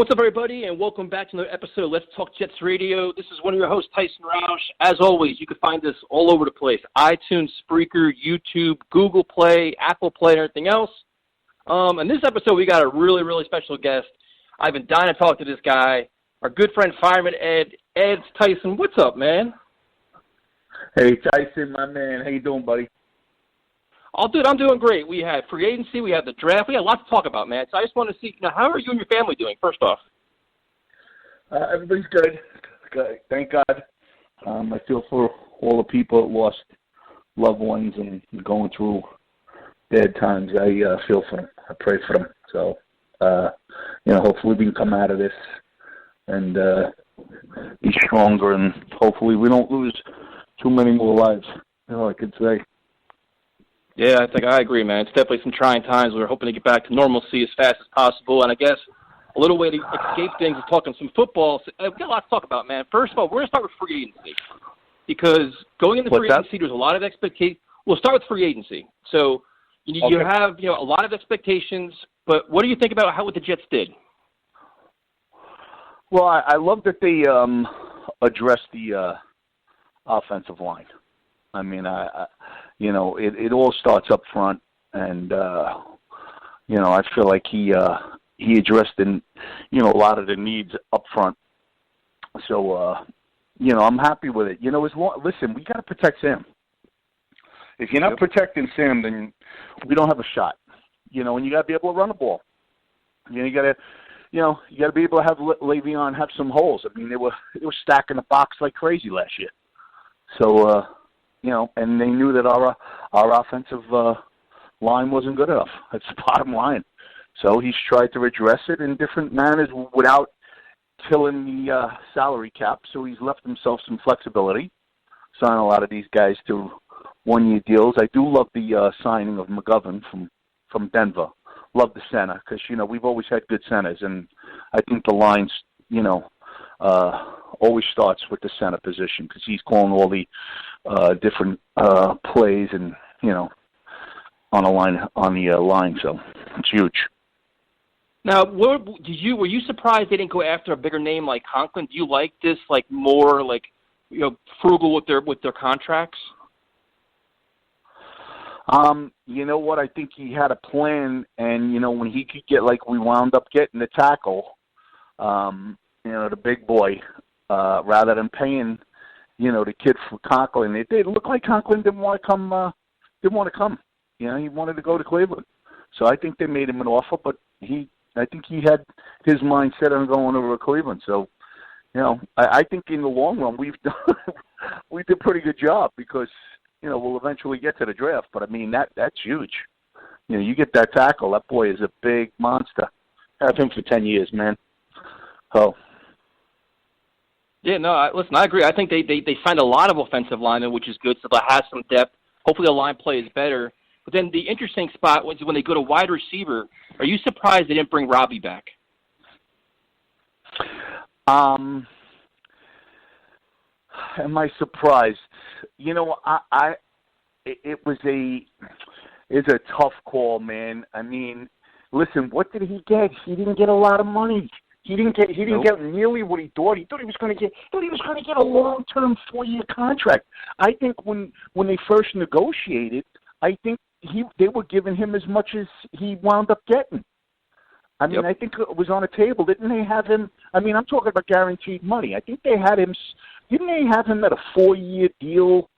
What's up, everybody, and welcome back to another episode of Let's Talk Jets Radio. This is one of your hosts, Tyson Roush. As always, you can find us all over the place: iTunes, Spreaker, YouTube, Google Play, Apple Play, and everything else. In this episode, we got a really, really special guest. I've been dying to talk to this guy, our good friend Fireman Ed. Ed, Tyson, what's up, man? Hey, Tyson, my man. How you doing, buddy? Oh, dude, I'm doing great. We had free agency, we had the draft, we had a lot to talk about, man. So I just want to see, how are you and your family doing, first off? Everybody's good. Thank God. I feel for all the people that lost loved ones and going through bad times. I feel for them. I pray for them. So, hopefully we can come out of this and be stronger, and hopefully we don't lose too many more lives, I could say. Yeah, I agree, man. It's definitely some trying times. We're hoping to get back to normalcy as fast as possible. And I guess a little way to escape things is talking some football. So, we've got a lot to talk about, man. First of all, we're going to start with free agency. Because going into free agency, there's a lot of expectations. We'll start with free agency. So you have a lot of expectations. But what do you think about what the Jets did? Well, I love that they addressed the offensive line. I mean, it all starts up front, and I feel like he addressed a lot of the needs up front. So I'm happy with it. Listen, we got to protect Sam. If you're not protecting Sam, then we don't have a shot. And you got to be able to run the ball. You got to be able to have Le'Veon have some holes. I mean, they were stacking the box like crazy last year. So. And they knew that our offensive line wasn't good enough. That's the bottom line. So he's tried to address it in different manners without killing the salary cap. So he's left himself some flexibility, signing a lot of these guys to one-year deals. I do love the signing of McGovern from Denver. Love the center because, we've always had good centers. And I think the line's, always starts with the center position because he's calling all the different plays and on the line. So it's huge. Now, were you surprised they didn't go after a bigger name like Conklin? Do you like this more frugal with their contracts? You know what? I think he had a plan, and when he could get we wound up getting the tackle, the big boy, rather than paying. The kid for Conklin. It did look like Conklin didn't want to come. He wanted to go to Cleveland. So I think they made him an offer, but I think he had his mind set on going over to Cleveland. So, I think in the long run we did a pretty good job because we'll eventually get to the draft. But I mean that's huge. You get that tackle. That boy is a big monster. Have him for 10 years, man. Oh. Yeah, no, I agree. I think they signed a lot of offensive linemen, which is good, so they'll have some depth. Hopefully the line play is better. But then the interesting spot was when they go to wide receiver. Are you surprised they didn't bring Robbie back? Am I surprised? It's a tough call, man. I mean, listen, what did he get? He didn't get a lot of money. He didn't get nearly what he thought. He thought he was going to get. Thought he was going to get a long-term 4-year contract. I think when they first negotiated, I think they were giving him as much as he wound up getting. I mean, I think it was on a table. Didn't they have him? I mean, I'm talking about guaranteed money. I think they had him. Didn't they have him at a 4-year deal,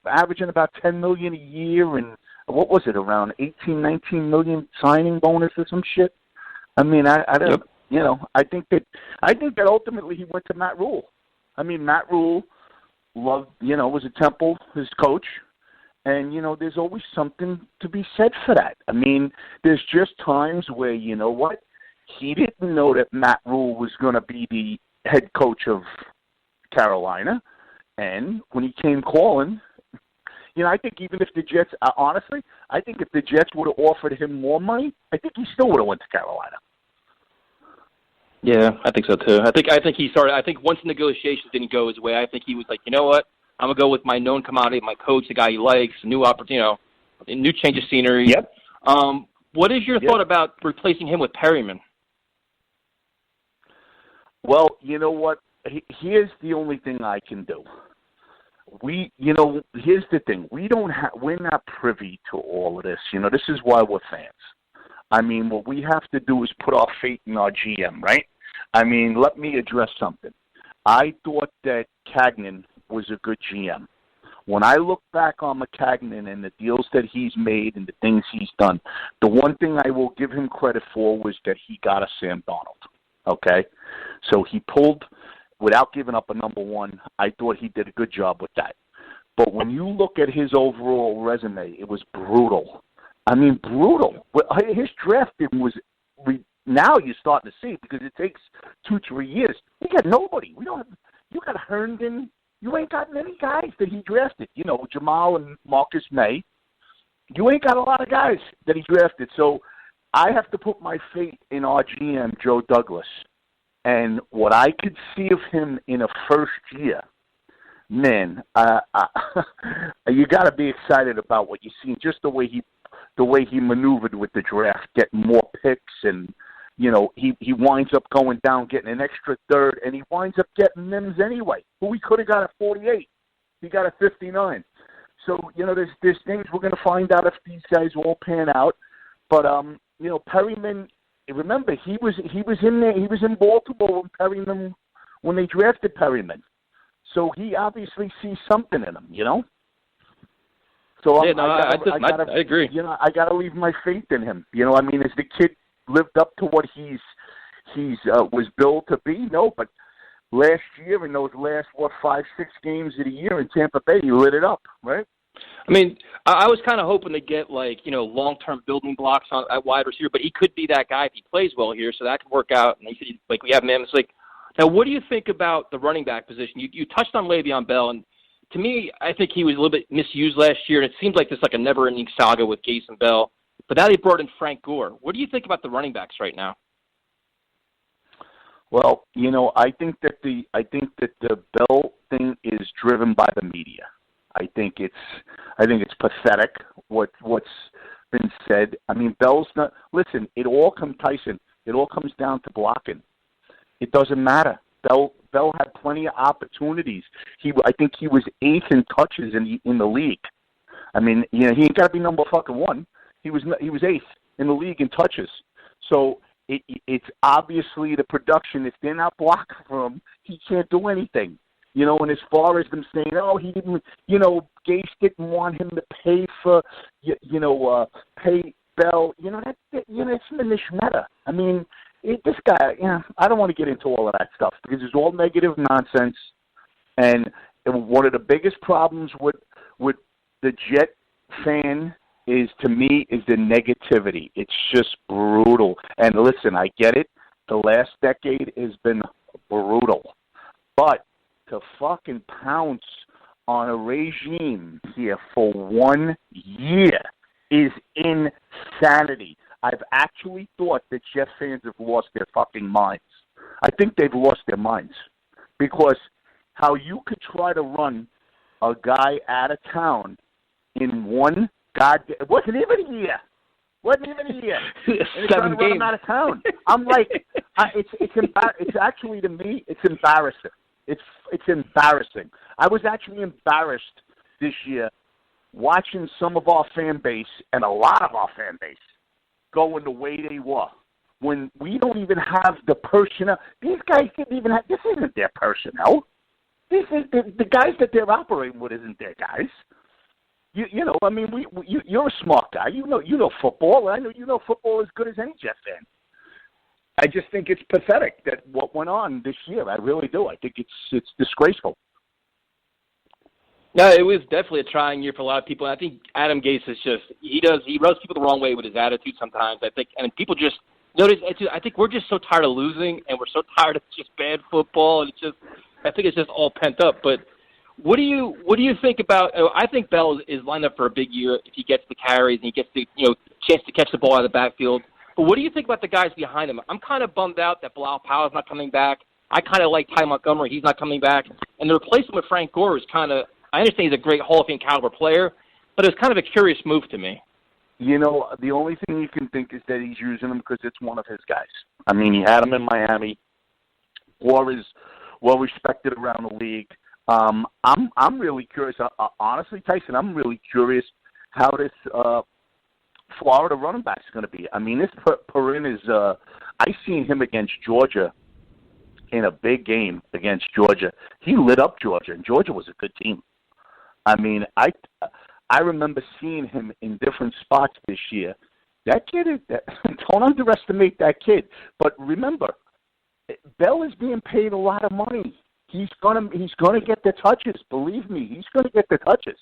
averaging about $10 million a year, and what was it, around 18, 19 million signing bonus or some shit? I mean, I don't. Yep. I think that ultimately he went to Matt Rule. I mean, Matt Rule loved, was a Temple, his coach, and, there's always something to be said for that. I mean, there's just times where, he didn't know that Matt Rule was going to be the head coach of Carolina, and when he came calling, I think even if the Jets, honestly, I think if the Jets would have offered him more money, I think he still would have went to Carolina. Yeah, I think so too. I think he started. I think once the negotiations didn't go his way, I think he was like, you know what, I'm gonna go with my known commodity, my coach, the guy he likes, new opportunity, new change of scenery. Yep. What is your thought about replacing him with Perryman? Well, you know what? Here's the only thing I can do. Here's the thing. We're not privy to all of this. This is why we're fans. I mean, what we have to do is put our faith in our GM, right? I mean, let me address something. I thought that Cagnan was a good GM. When I look back on McCagnon and the deals that he's made and the things he's done, the one thing I will give him credit for was that he got a Sam Darnold, okay? So he pulled, without giving up a number one, I thought he did a good job with that. But when you look at his overall resume, it was brutal. I mean, brutal. His drafting was now you're starting to see because it takes 2-3 years. We got nobody. We don't have. You got Herndon. You ain't got many guys that he drafted. Jamal and Marcus May. You ain't got a lot of guys that he drafted. So I have to put my faith in our GM, Joe Douglas. And what I could see of him in a first year, man, you got to be excited about what you see. Just the way he maneuvered with the draft, getting more picks, and he winds up going down, getting an extra third, and he winds up getting Mims anyway, who he could have got at 48. He got at 59. So there's things we're going to find out if these guys all pan out. But Perryman. Remember, he was in there. He was in Baltimore when they drafted Perryman. So he obviously sees something in him, So I agree. I got to leave my faith in him. I mean, has the kid lived up to what he's was billed to be? No, but last year in those last 5-6 games of the year in Tampa Bay, he lit it up, right? I mean, I was kind of hoping to get, long-term building blocks at wide receiver, but he could be that guy if he plays well here, so that could work out. And he said, we have Mims. Now, what do you think about the running back position? You touched on Le'Veon Bell, and to me, I think he was a little bit misused last year, and it seems like this a never-ending saga with Gase and Bell. But now they brought in Frank Gore. What do you think about the running backs right now? Well, I think that the Bell thing is driven by the media. I think it's pathetic what's been said. I mean, Bell's not. Listen, it all comes down to blocking. It doesn't matter. Bell had plenty of opportunities. I think he was 8th in touches in the league. I mean, he ain't got to be number fucking one. He was 8th in the league in touches. So it's obviously the production. If they're not blocking for him, he can't do anything. And as far as them saying, he didn't, Gase didn't want him to pay for, pay Bell, it's Manish Mehta. I mean, this guy, I don't want to get into all of that stuff because it's all negative nonsense. And one of the biggest problems with the Jet fan is the negativity. It's just brutal. And listen, I get it. The last decade has been brutal. But to fucking pounce on a regime here for 1 year is insanity. I've actually thought that Jet fans have lost their fucking minds. I think they've lost their minds because how you could try to run a guy out of town in one goddamn, it wasn't even a year. And 7 games. Him out of town. I'm like, it's actually, to me, it's embarrassing. It's embarrassing. I was actually embarrassed this year watching some of our fan base and a lot of our fan base going the way they were when we don't even have the personnel. These guys didn't even have. This isn't their personnel. This is the guys that they're operating with. Isn't their guys? I mean, you're a smart guy. You know football. I know you know football as good as any Jet fan. I just think it's pathetic that what went on this year. I really do. I think it's disgraceful. No, it was definitely a trying year for a lot of people. And I think Adam Gase is he rubs people the wrong way with his attitude sometimes. I think, and people just notice. I think we're just so tired of losing, and we're so tired of just bad football, and I think it's just all pent up. But what do you think about? I think Bell is lined up for a big year if he gets the carries and he gets the chance to catch the ball out of the backfield. But what do you think about the guys behind him? I'm kind of bummed out that Bilal Powell's not coming back. I kind of like Ty Montgomery. He's not coming back. And the replacement with Frank Gore is kind of, I understand he's a great Hall of Fame caliber player, but it's kind of a curious move to me. The only thing you can think is that he's using him because it's one of his guys. I mean, he had him in Miami. or is well respected around the league. I'm really curious. Honestly, Tyson, I'm really curious how this Florida running back is going to be. I mean, this Perryman is. I seen him against Georgia in a big game against Georgia. He lit up Georgia, and Georgia was a good team. I mean, I remember seeing him in different spots this year. That kid is. Don't underestimate that kid. But remember, Bell is being paid a lot of money. He's gonna get the touches. Believe me, he's gonna get the touches.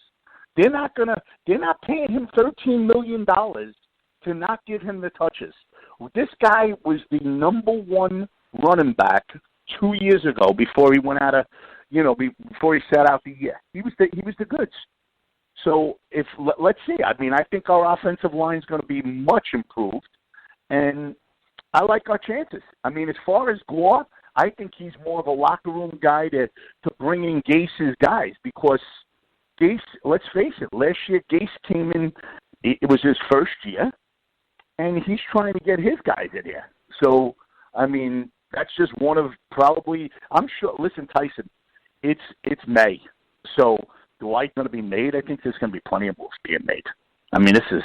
They're not paying him $13 million to not give him the touches. This guy was the number one running back 2 years ago before he went out of, before he sat out the year. He was the goods. So let's see. I mean, I think our offensive line is going to be much improved, and I like our chances. I mean, as far as Gore, I think he's more of a locker room guy to bring in Gase's guys because Gase, let's face it, last year Gase came in, it was his first year, and he's trying to get his guys in here. So, I mean, that's just one of probably, I'm sure, listen, Tyson, it's May. So, Dwight's going to be made. I think there's going to be plenty of moves being made. I mean, this is,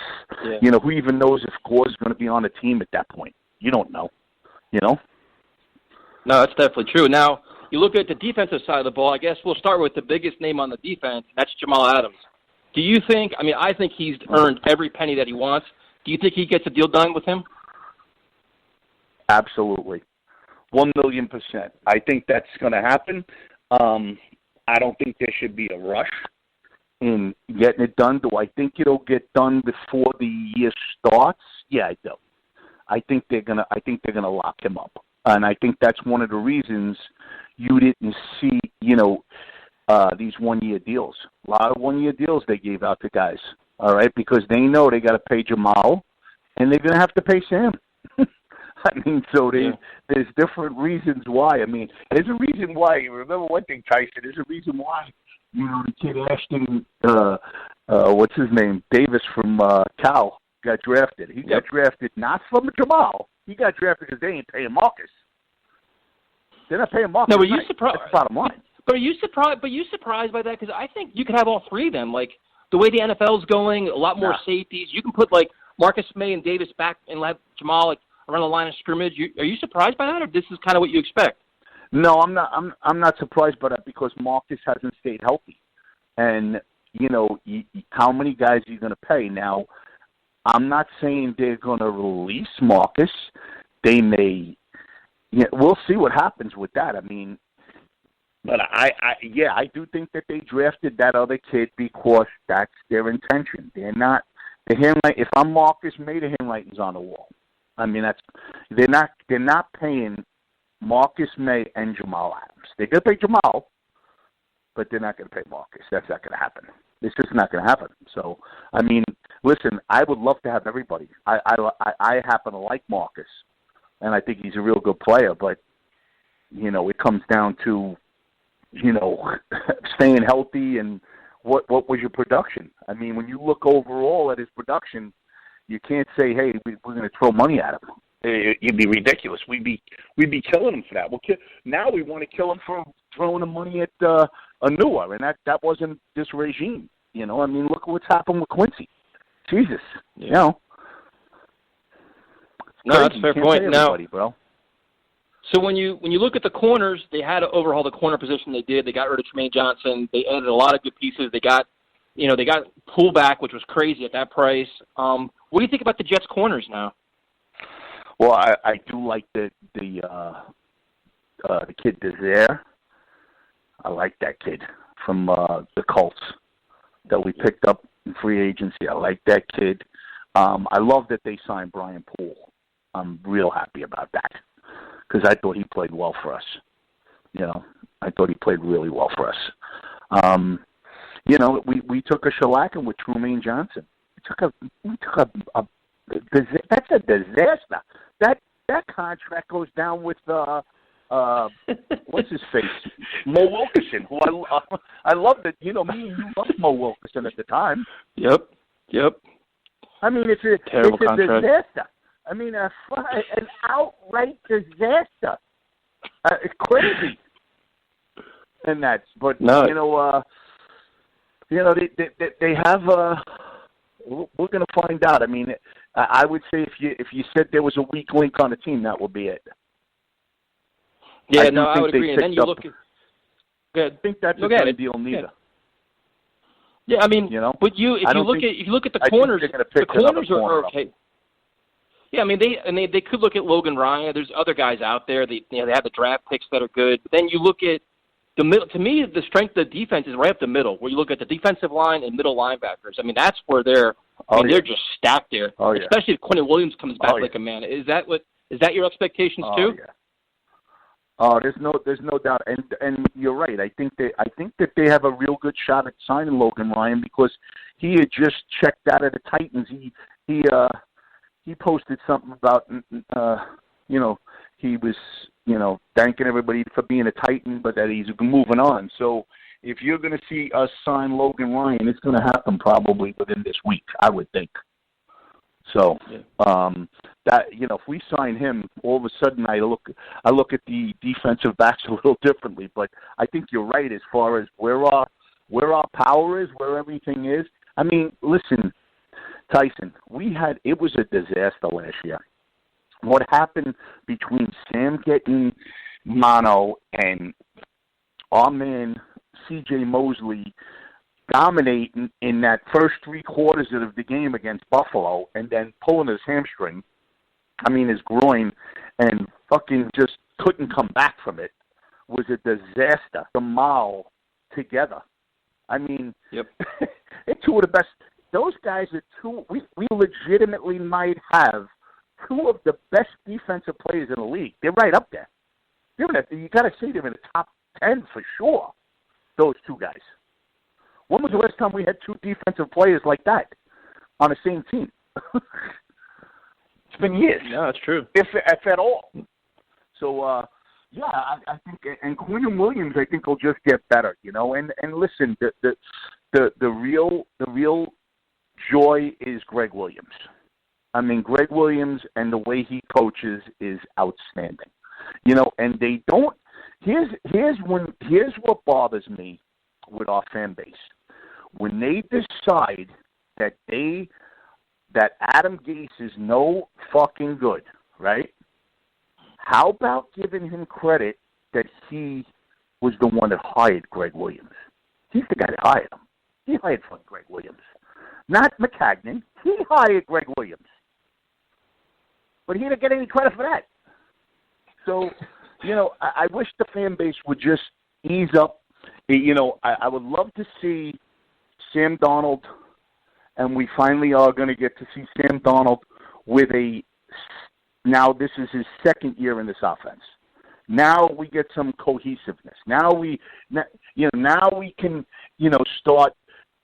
who even knows if Gore's going to be on the team at that point? You don't know, No, that's definitely true. Now, you look at the defensive side of the ball, I guess we'll start with the biggest name on the defense, and that's Jamal Adams. Do you think, I think he's earned every penny that he wants. Do you think he gets a deal done with him? Absolutely. 1,000,000%. I think that's going to happen. I don't think there should be a rush in getting it done. Do I think it'll get done before the year starts? Yeah, I do. I think they're gonna lock him up. And I think that's one of the reasons you didn't see, these one-year deals. A lot of one-year deals they gave out to guys, all right, because they know they got to pay Jamal, and they're going to have to pay Sam. I mean, so there's different reasons why. I mean, there's a reason why. Remember one thing, Tyson, there's a reason why, the kid Ashton, what's his name, Davis from Cal got drafted. He got drafted not from Jamal. He got drafted because they ain't paying Marcus. They're not paying Marcus. No, but you surprised? That's the bottom line. But are you surprised by that? Because I think you could have all three of them. Like the way the NFL's going, a lot more safeties. You can put like Marcus May and Davis back and let Jamal around the line of scrimmage. Are you surprised by that, or this is kind of what you expect? No, I'm not. I'm not surprised by that because Marcus hasn't stayed healthy, and how many guys are you going to pay now? I'm not saying they're going to release Marcus. They may. We'll see what happens with that. I mean, but I do think that they drafted that other kid because that's their intention. They're not the handlight. If I'm Marcus May, the handlighting's on the wall. I mean, they're not paying Marcus May and Jamal Adams. They're going to pay Jamal, but they're not going to pay Marcus. That's not going to happen. It's just not going to happen. So, I mean, listen, I would love to have everybody. I happen to like Marcus, and I think he's a real good player. But it comes down to staying healthy and what was your production. I mean, when you look overall at his production, you can't say, hey, we're going to throw money at him. It'd be ridiculous. We'd be killing him for that. Now we want to kill him for throwing the money at Anua, and that wasn't this regime. I mean, look at what's happened with Quincy. Jesus, No, that's a fair point. Now, bro. So when you look at the corners, they had to overhaul the corner position. They did. They got rid of Tremaine Johnson. They added a lot of good pieces. They got pullback, which was crazy at that price. What do you think about the Jets' corners now? Well, I do like the kid Desire. I like that kid from the Colts that we picked up in free agency. I like that kid. I love that they signed Brian Poole. I'm real happy about that because I thought he played well for us. I thought he played really well for us. We took a shellacking with Tremaine Johnson. We took a that's a disaster. That contract goes down with what's his face, Mo Wilkerson, who I love that. Me and you loved Mo Wilkerson at the time. Yep. I mean, it's a disaster. I mean, an outright disaster. It's crazy. And that's, but no. They have. We're going to find out. I mean, I would say if you said there was a weak link on the team, that would be it. Yeah, I would agree. And then you look at. I think that's a done deal neither. Yeah, I mean, but if you look at the corners, the corners are okay. Yeah, I mean they could look at Logan Ryan. There's other guys out there. They have the draft picks that are good. But then you look at the middle. To me, the strength of the defense is right up the middle, where you look at the defensive line and middle linebackers. I mean, that's where they're just stacked there. Oh, yeah. Especially if Quentin Williams comes back like a man. Is that your expectations too? Yeah. Oh, there's no doubt, and you're right. I think that they have a real good shot at signing Logan Ryan because he had just checked out of the Titans. He posted something about he was thanking everybody for being a Titan, but that he's moving on. So if you're going to see us sign Logan Ryan, it's going to happen probably within this week, I would think. So that if we sign him, all of a sudden I look at the defensive backs a little differently. But I think you're right as far as where our power is, where everything is. I mean, listen, Tyson, it was a disaster last year. What happened between Sam getting mono and our man C.J. Mosley dominating in that first 3 quarters of the game against Buffalo and then pulling his hamstring, his groin, and fucking just couldn't come back from it, was a disaster. The mall together. Yep. It's two of the best. Those guys are we legitimately might have 2 of the best defensive players in the league. They're right up there. You got to say they're in the top 10 for sure, those 2 guys. When was the last time we had 2 defensive players like that on the same team? It's been years. Yeah, that's true. If at all. So, I think, and Quentin Williams, I think, will just get better, And listen, the real joy is Greg Williams. Greg Williams and the way he coaches is outstanding. And they don't. Here's what bothers me with our fan base. When they decide that Adam Gase is no fucking good, right? How about giving him credit that he was the one that hired Greg Williams? He's the guy that hired him. He hired fucking Greg Williams. Not McCagnon. He hired Greg Williams. But he didn't get any credit for that. So, I wish the fan base would just ease up. I would love to see Sam Darnold, and we finally are going to get to see Sam Darnold with now this is his 2nd year in this offense. Now we get some cohesiveness. Now we can, start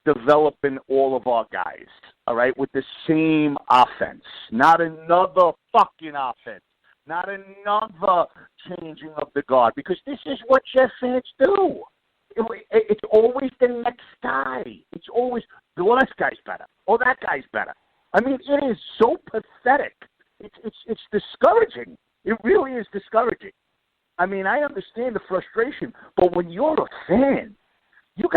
developing all of our guys, all right, with the same offense. Not another fucking offense. Not another changing of the guard, because this is what Jeff fans do. It's always the next guy. It's always, well, this guy's better. Oh, that guy's better. It is so pathetic. It's discouraging. It really is discouraging. I understand the frustration, but when you're a fan, you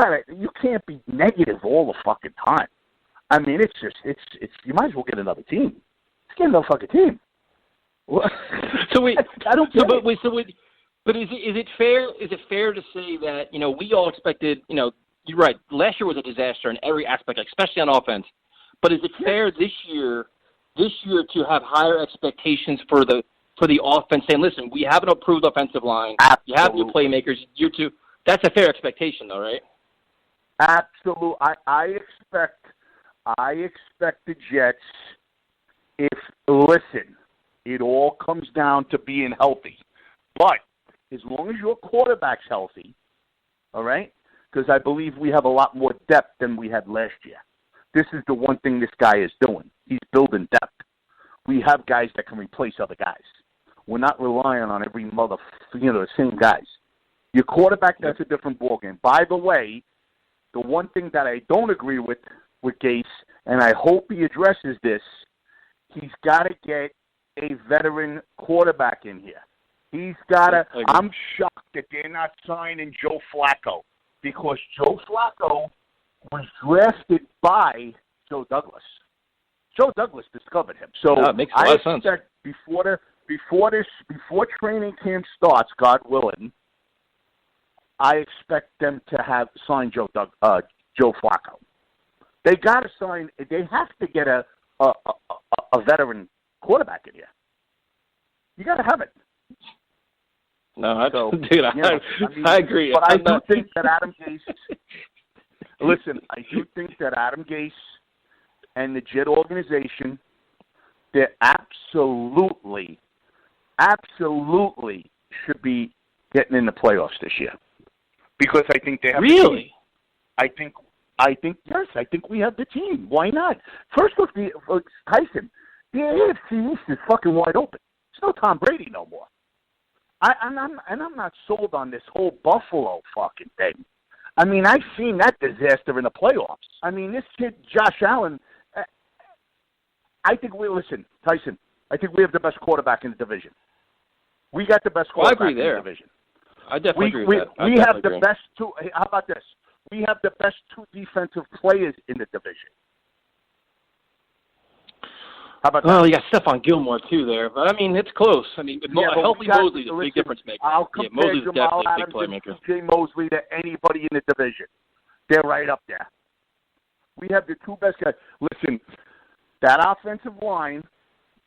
can't be negative all the fucking time. It's you might as well get another team. Just get another fucking team. So wait, I don't get it. But is it fair? Is it fair to say that we all expected? You're right. Last year was a disaster in every aspect, especially on offense. But is it fair this year to have higher expectations for the offense? Saying, listen, we have an approved offensive line. Absolutely. You have new playmakers. Year 2. That's a fair expectation, though, right? Absolutely. I expect the Jets. It all comes down to being healthy, but as long as your quarterback's healthy, all right, because I believe we have a lot more depth than we had last year. This is the one thing this guy is doing. He's building depth. We have guys that can replace other guys. We're not relying on every the same guys. Your quarterback, that's a different ballgame. By the way, the one thing that I don't agree with Gase, and I hope he addresses this, he's got to get a veteran quarterback in here. He's got to – I'm shocked that they're not signing Joe Flacco because Joe Flacco was drafted by Joe Douglas. Joe Douglas discovered him. So it makes a lot of sense. Before training camp starts, God willing, I expect them to have signed Joe Flacco. They got to sign. They have to get a veteran quarterback in here. You got to have it. No, I agree. But I do think that Adam Gase. Listen, I do think that Adam Gase and the Jet organization, they're absolutely should be getting in the playoffs this year. Because I think they have really. I think yes. I think we have the team. Why not? First off, Tyson, the AFC East is fucking wide open. It's no Tom Brady no more. I'm not sold on this whole Buffalo fucking thing. I mean, I've seen that disaster in the playoffs. I mean, this kid Josh Allen. Tyson. I think we have the best quarterback in the division. We got the best quarterback in the division. I definitely agree with that. We have the best two. How about this? We have the best two defensive players in the division. How about that? Well, you got Stephon Gilmore, too, there. But, I mean, it's close. I mean, healthy Mosley's a big difference maker. I'll compare Jamal Adams and J. Mosley to anybody in the division. They're right up there. We have the two best guys. Listen, that offensive line,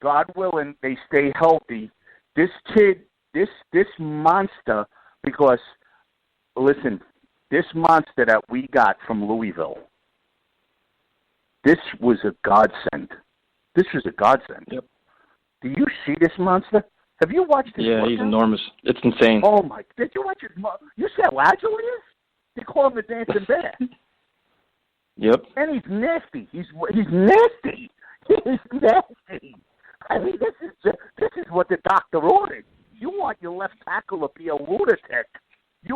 God willing, they stay healthy. This kid, this monster, because, listen, this monster that we got from Louisville, this was a godsend. This was a godsend. Yep. Do you see this monster? Have you watched this? Yeah, he's enormous. It's insane. Oh, my. Did you watch it? You see how agile he is? They call him the dancing bear. Yep. And he's nasty. He's nasty. He's nasty. I mean, this is what the doctor ordered. You want your left tackle to be a lunatic. He's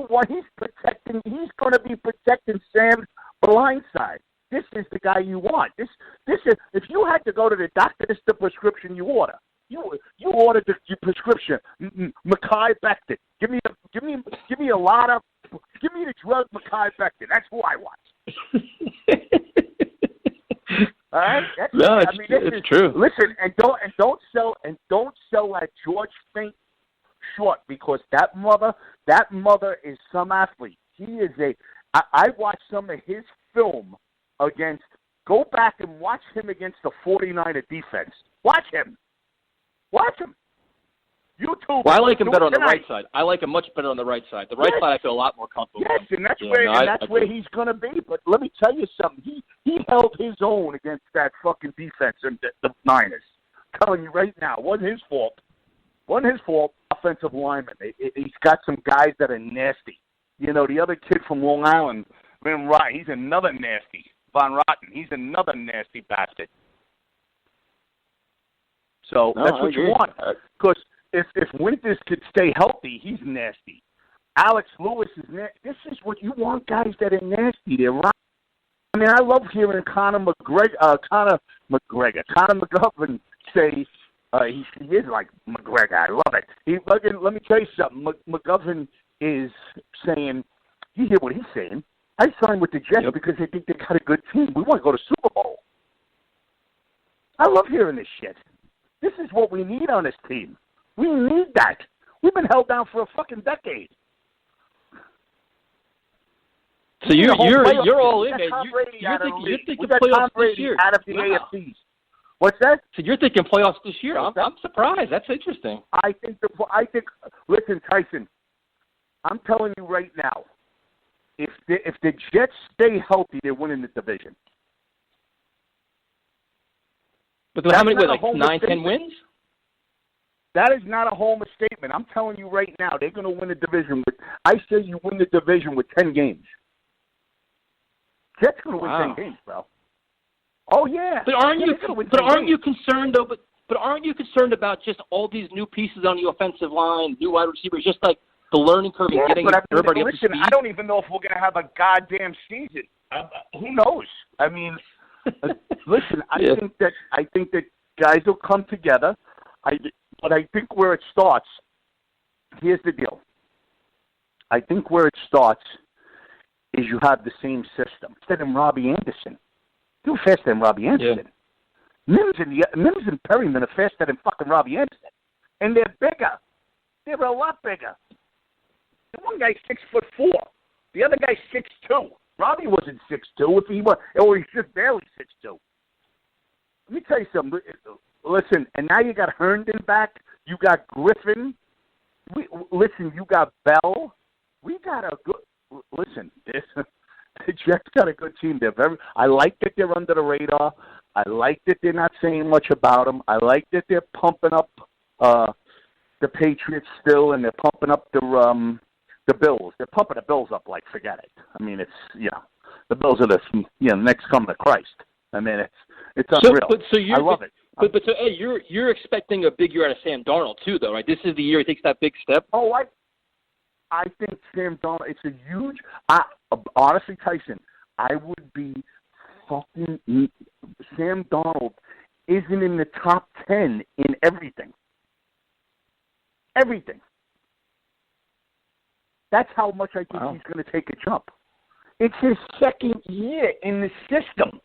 going to be protecting Sam's blind side. This is the guy you want. This is, if you had to go to the doctor, this is the prescription you order. You ordered your prescription. Mekhi Becton. Give me the drug Mekhi Becton. That's who I want. All right. It's true. Listen, and don't sell that George Fink short, because that mother is some athlete. He is I watched some of his film against. Go back and watch him against the 49er defense. Watch him. YouTube. Well, I like him better on the right side. I like him much better on the right side. The right side, I feel a lot more comfortable. Yes, and that's where he's going to be. But let me tell you something. He held his own against that fucking defense and the Niners. I'm telling you right now, it wasn't his fault. Offensive lineman. He's got some guys that are nasty. You know, the other kid from Long Island, Van Rotten, he's another nasty. Von Rotten, he's another nasty bastard. So that's what you want. Because if Winters could stay healthy, he's nasty. Alex Lewis is nasty. This is what you want, guys that are nasty. They're right. I mean, I love hearing Conor McGovern say he is like McGregor. I love it. Let me tell you something. McGovern is saying, you hear what he's saying, I signed with the Jets because they think they got a good team. We want to go to Super Bowl. I love hearing this shit. This is what we need on this team. We need that. We've been held down for a fucking decade. So you're all in, man. You're thinking playoffs this year. Out of the AFCs. What's that? So you're thinking playoffs this year? I'm surprised. That's interesting. I think. Listen, Tyson. I'm telling you right now. If the Jets stay healthy, they're winning the division. But how many? Like 9, 10 wins? That is not a homer statement. I'm telling you right now, they're going to win the division. I say you win the division with 10 games. Jets going to win 10 games, bro. Oh yeah. But aren't you concerned though? But aren't you concerned about just all these new pieces on the offensive line, new wide receivers, just like the learning curve and getting everybody up to speed? I don't even know if we're going to have a goddamn season. Who knows? I mean, listen. I think that guys will come together. But I think where it starts here's the deal. I think where it starts is you have the same system. Instead of Robbie Anderson. You're faster than Robbie Anderson. Yeah. Mims and Perryman are faster than fucking Robbie Anderson. And they're bigger. They're a lot bigger. The one guy's 6'4". The other guy's 6'2". Robbie wasn't 6'2". If he was, or he's just barely 6'2". Let me tell you something. Listen, and now you got Herndon back. You got Griffin. You got Bell. We got a good. Listen, the Jets got a good team. I like that they're under the radar. I like that they're not saying much about them. I like that they're pumping up the Patriots still, and they're pumping up the Bills. They're pumping the Bills up like forget it. I mean, it's the Bills are the next coming of Christ. I mean, it's unreal. I love it. But so Ed, you're expecting a big year out of Sam Darnold too, though, right? This is the year he takes that big step. Oh, I think Sam Darnold. It's a huge. Honestly, Tyson, I would be fucking. Sam Darnold isn't in the top 10 in everything. Everything. That's how much I think he's going to take a jump. It's his second year in the system.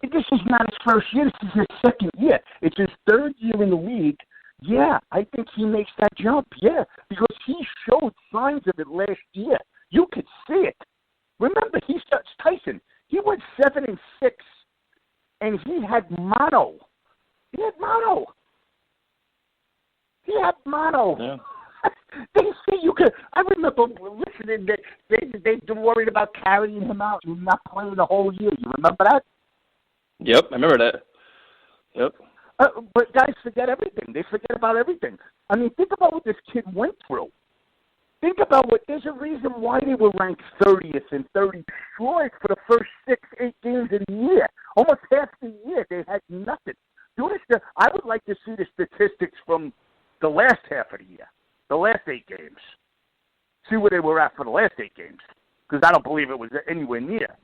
This is not his first year. This is his second year. It's his third year in the league. Yeah, I think he makes that jump. Yeah, because he showed signs of it last year. You could see it. Remember, Tyson. He went 7-6, and he had mono. He had mono. Yeah. They say you could. I remember listening that they were worried about carrying him out and not playing the whole year. You remember that? Yep, I remember that. Yep. But guys forget everything. They forget about everything. I mean, think about what this kid went through. Think about there's a reason why they were ranked 30th and 30 destroyed for the first 6-8 games of the year. Almost half the year, they had nothing. I would like to see the statistics from the last half of the year, the last 8 games. See where they were at for the last 8 games. Because I don't believe it was anywhere near.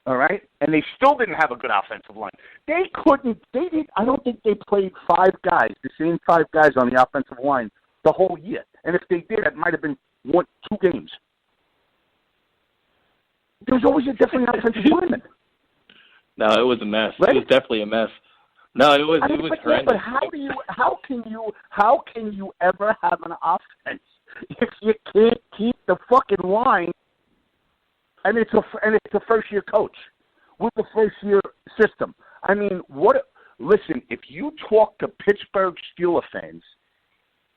All right? And they still didn't have a good offensive line. I don't think they played 5 guys, the same 5 guys on the offensive line the whole year. And if they did, it might have been 2 games. There was always a different offensive lineman. No, it was a mess. Right? It was definitely a mess. No, it was horrendous. But how can you ever have an offense if you can't keep the fucking line? And it's a first year coach with a first year system. I mean, listen, if you talk to Pittsburgh Steelers fans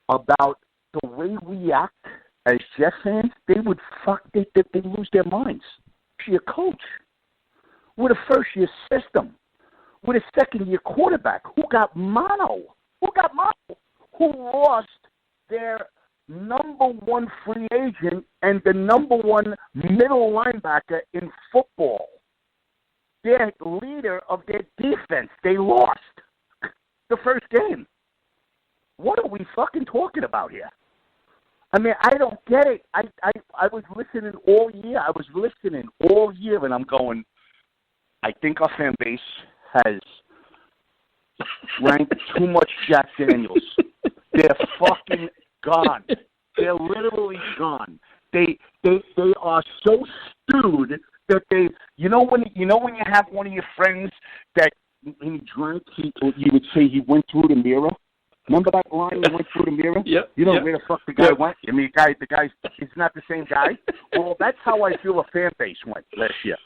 about the way we act as Jet fans, they lose their minds. Your coach with a first year system, with a second year quarterback who got mono, who lost their number 1 free agent and the number 1 middle linebacker in football. Their leader of their defense, they lost the first game. What are we fucking talking about here? I mean, I don't get it. I was listening all year, and I'm going, I think our fan base has ranked too much Jack Daniels. They're fucking gone. They're literally gone. They are so stewed that when you have one of your friends that when he drank, you would say he went through the mirror. Remember that line? He went through the mirror. Yep. You know where the fuck the guy went? I mean, the guy, he's not the same guy. Well, that's how I feel a fan base went last year.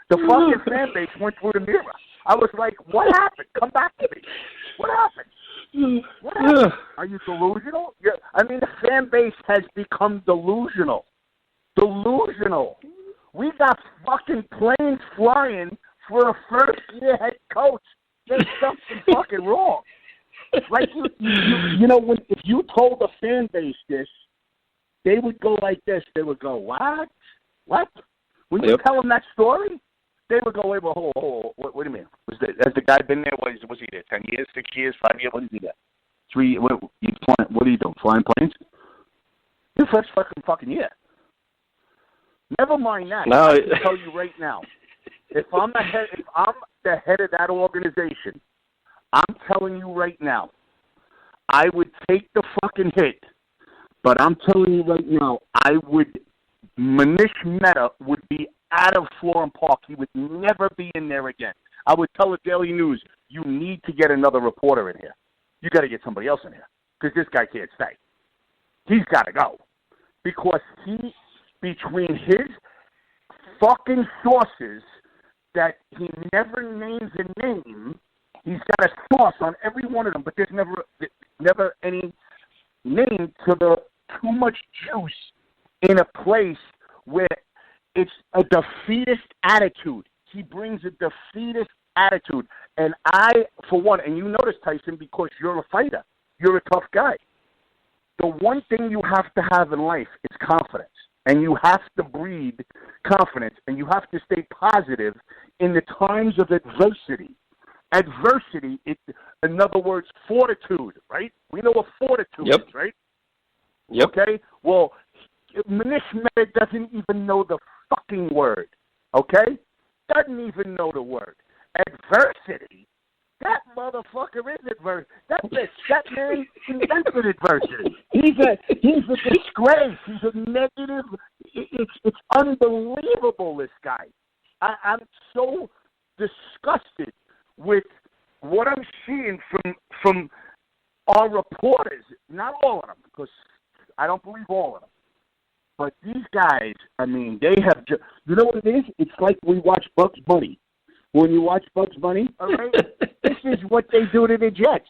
The fucking fan base went through the mirror. I was like, what happened? Come back to me. What happened? What happened? Are you delusional? I mean, the fan base has become delusional. Delusional. We got fucking planes flying for a first-year head coach. There's something fucking wrong. Like, if you told the fan base this, they would go like this. They would go, what? What? When you tell them that story, they would go, wait, hold on. What do you mean? Has the guy been there? Was he there? 10 years, 6 years, 5 years? What is he there? 3 years? What are you doing? Flying planes? Your first fucking year. Never mind that. No, I can tell you right now. If I'm the head of that organization, I'm telling you right now, I would take the fucking hit But I'm telling you right now, Manish Mehta would be out of Florham Park. He would never be in there again. I would tell the Daily News, you need to get another reporter in here. You got to get somebody else in here because this guy can't stay. He's got to go because between his fucking sources that he never names a name, he's got a source on every one of them, but there's never any name to the too much juice in a place where it's a defeatist attitude. He brings a defeatist attitude. And I, for one, and you notice, Tyson, because you're a fighter, you're a tough guy. The one thing you have to have in life is confidence. And you have to breed confidence. And you have to stay positive in the times of adversity. Adversity, in other words, fortitude, right? We know what fortitude is, right? Yep. Okay? Well, Manish Mehta doesn't even know the fucking word, okay? Doesn't even know the word. Adversity. That motherfucker is adversity. That man invented adversity. He's a disgrace. He's a negative. It's unbelievable, this guy. I'm so disgusted with what I'm seeing from our reporters. Not all of them, because I don't believe all of them. But these guys, I mean, they have. You know what it is? It's like we watch Bugs Bunny. When you watch Bugs Bunny, all right, this is what they do to the Jets.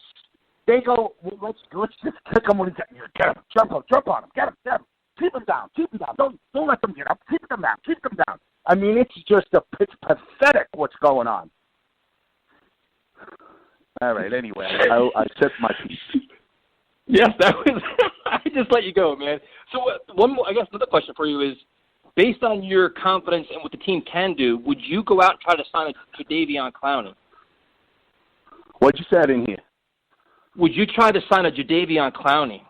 They go, well, let's just kick them when he's get him, jump on him, get him, keep him down. Don't let them get up, keep them down. I mean, it's pathetic what's going on. All right, anyway, I said my piece. Yes, that was. I just let you go, man. So one more, I guess another question for you is, based on your confidence and what the team can do, would you go out and try to sign a Jadeveon Clowney? What'd you say in here? Would you try to sign a Jadeveon Clowney?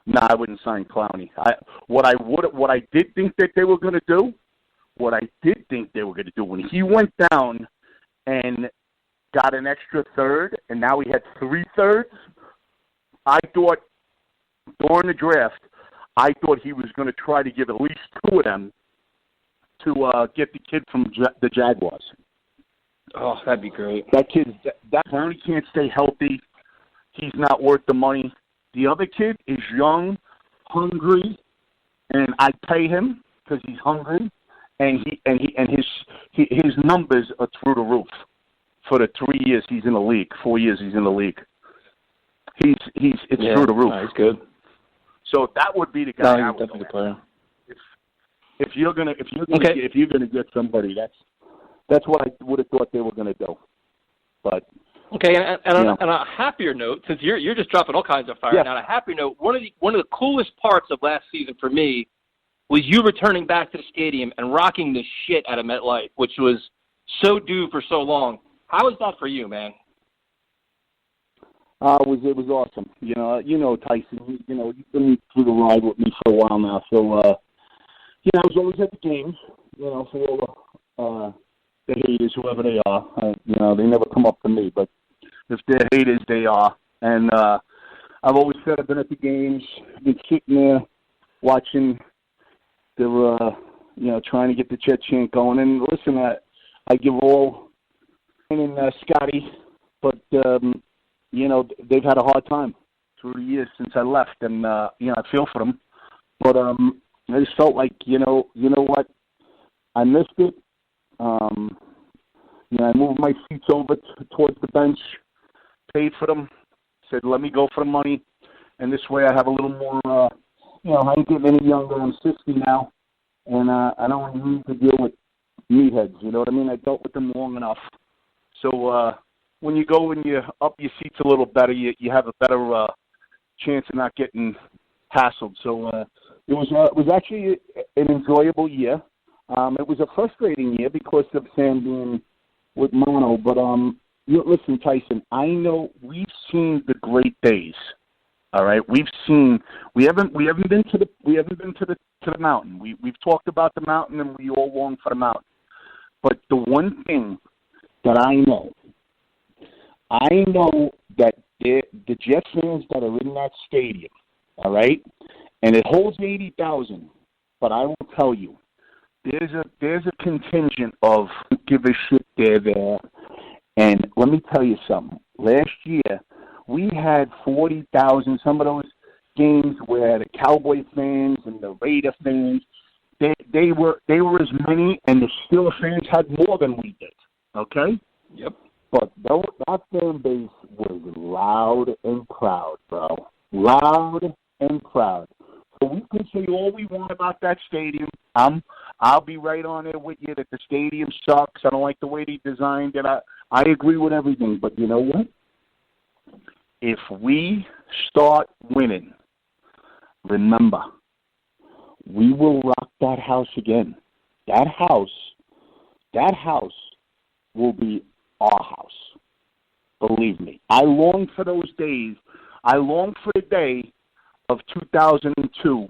No, I wouldn't sign Clowney. What I did think that they were going to do, when he went down and got an extra third, and now he had 3 thirds, I thought during the draft, I thought he was going to try to give at least 2 of them to get the kid from the Jaguars. Oh, that'd be great. That kid, that Clowney can't stay healthy. He's not worth the money. The other kid is young, hungry, and I'd pay him because he's hungry, and his numbers are through the roof for the 3 years he's in the league, 4 years he's in the league. It's through the roof. He's good. So that would be the guy. No, he's definitely a player. If you're gonna get somebody, that's what I would have thought they were gonna do. But okay, and on a happier note, since you're just dropping all kinds of fire. Yeah. Now, on a happier note, one of the coolest parts of last season for me was you returning back to the stadium and rocking the shit out of MetLife, which was so due for so long. How was that for you, man? It was awesome. You know, Tyson. You've been through the ride with me for a while now. So, I was always at the games. For all the haters, whoever they are. They never come up to me, but if they're haters, they are. And I've always said I've been at the games, been sitting there watching. They were, trying to get the Jet chant going. And listen, I give all and Scotty, but. They've had a hard time through the years since I left, and I feel for them. But I just felt like, you know what, I missed it. I moved my seats over towards the bench, paid for them, said, let me go for the money, and this way I have a little more. I ain't getting any younger. I'm 60 now, and I don't need to deal with meatheads. You know what I mean? I dealt with them long enough, so. When you go and you up your seats a little better, you have a better chance of not getting hassled. So it was actually an enjoyable year. It was a frustrating year because of Sam being with mono. But listen, Tyson, I know we've seen the great days. All right, we haven't been to the mountain. We've talked about the mountain and we all long for the mountain. But the one thing that I know that the Jet fans that are in that stadium, all right? And it holds 80,000. But I will tell you, there's a contingent of give a shit there. And let me tell you something. Last year, we had 40,000. Some of those games where the Cowboy fans and the Raider fans, they were as many, and the Steelers fans had more than we did. Okay? Yep. But that fan base was loud and proud, bro. Loud and proud. So we can say all we want about that stadium. I'll be right on there with you that the stadium sucks. I don't like the way they designed it. I agree with everything. But you know what? If we start winning, remember, we will rock that house again. That house will be our house. Believe me. I long for those days. I long for the day of 2002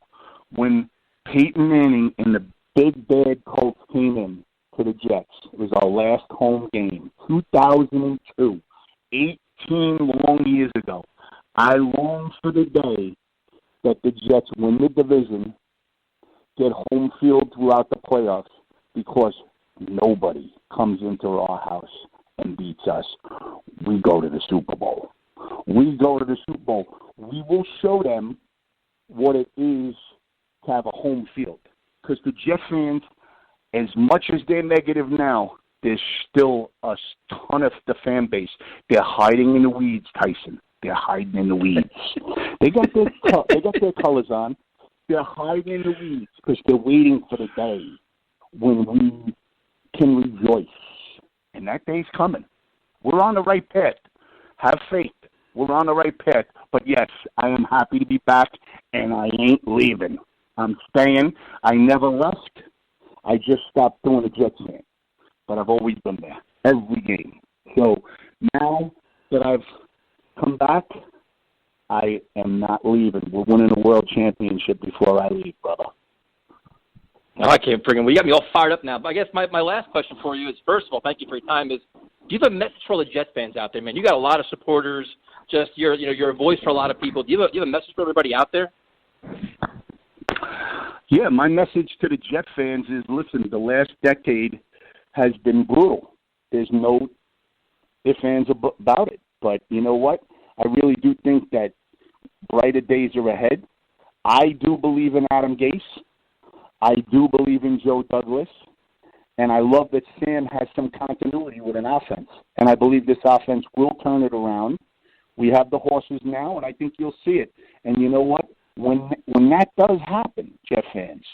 when Peyton Manning and the big bad Colts came in to the Jets. It was our last home game. 2002. 18 long years ago. I long for the day that the Jets win the division, get home field throughout the playoffs, because nobody comes into our house and beats us. We go to the Super Bowl. We go to the Super Bowl. We will show them what it is to have a home field. Because the Jet fans, as much as they're negative now, there's still a ton of the fan base. They're hiding in the weeds, Tyson. They're hiding in the weeds. They got their colors on. They're hiding in the weeds because they're waiting for the day when we can rejoice. And that day's coming. We're on the right path. Have faith. We're on the right path. But, yes, I am happy to be back, and I ain't leaving. I'm staying. I never left. I just stopped doing the Jets fan. But I've always been there, every game. So now that I've come back, I am not leaving. We're winning a world championship before I leave, brother. No, I can't bring him. Well, you got me all fired up now. But I guess my last question for you is, first of all, thank you for your time. Is do you have a message for all the Jets fans out there, man? You got a lot of supporters. Just you're a voice for a lot of people. Do you have a message for everybody out there? Yeah, my message to the Jet fans is: listen, the last decade has been brutal. There's no ifs, ands about it. But you know what? I really do think that brighter days are ahead. I do believe in Adam Gase. I do believe in Joe Douglas. And I love that Sam has some continuity with an offense. And I believe this offense will turn it around. We have the horses now, and I think you'll see it. And you know what? When that does happen, Jet fans,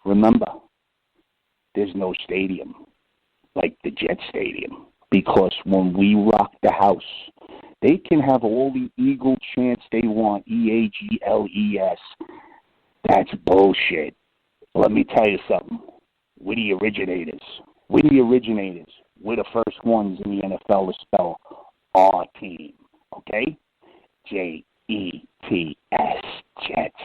remember, there's no stadium like the Jet Stadium. Because when we rock the house, they can have all the Eagle chants they want, EAGLES. That's bullshit. Let me tell you something. We're the originators. We're the first ones in the NFL to spell our team. Okay? Jets, Jets.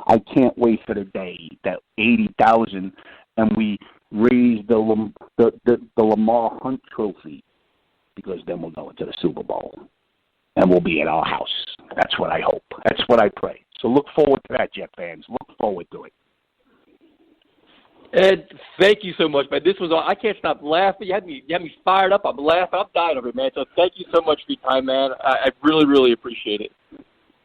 I can't wait for the day that 80,000 and we raise the Lamar Hunt Trophy, because then we'll go into the Super Bowl and we'll be at our house. That's what I hope. That's what I pray. So look forward to that, Jet fans. Look forward to it. Ed, thank you so much, man. This was all. I can't stop laughing. You had me fired up. I'm laughing. I'm dying over it, man. So thank you so much for your time, man. I really, really appreciate it.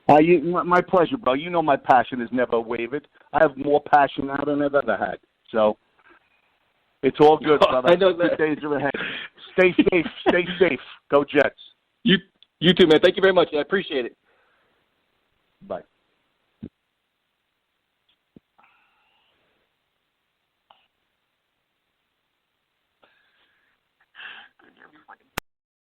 My pleasure, bro. You know my passion has never wavered. I have more passion now than I've ever had. So it's all good, brother. I know that. Good days are ahead. Stay safe. Stay safe. Go Jets. You too, man. Thank you very much. I appreciate it. Bye.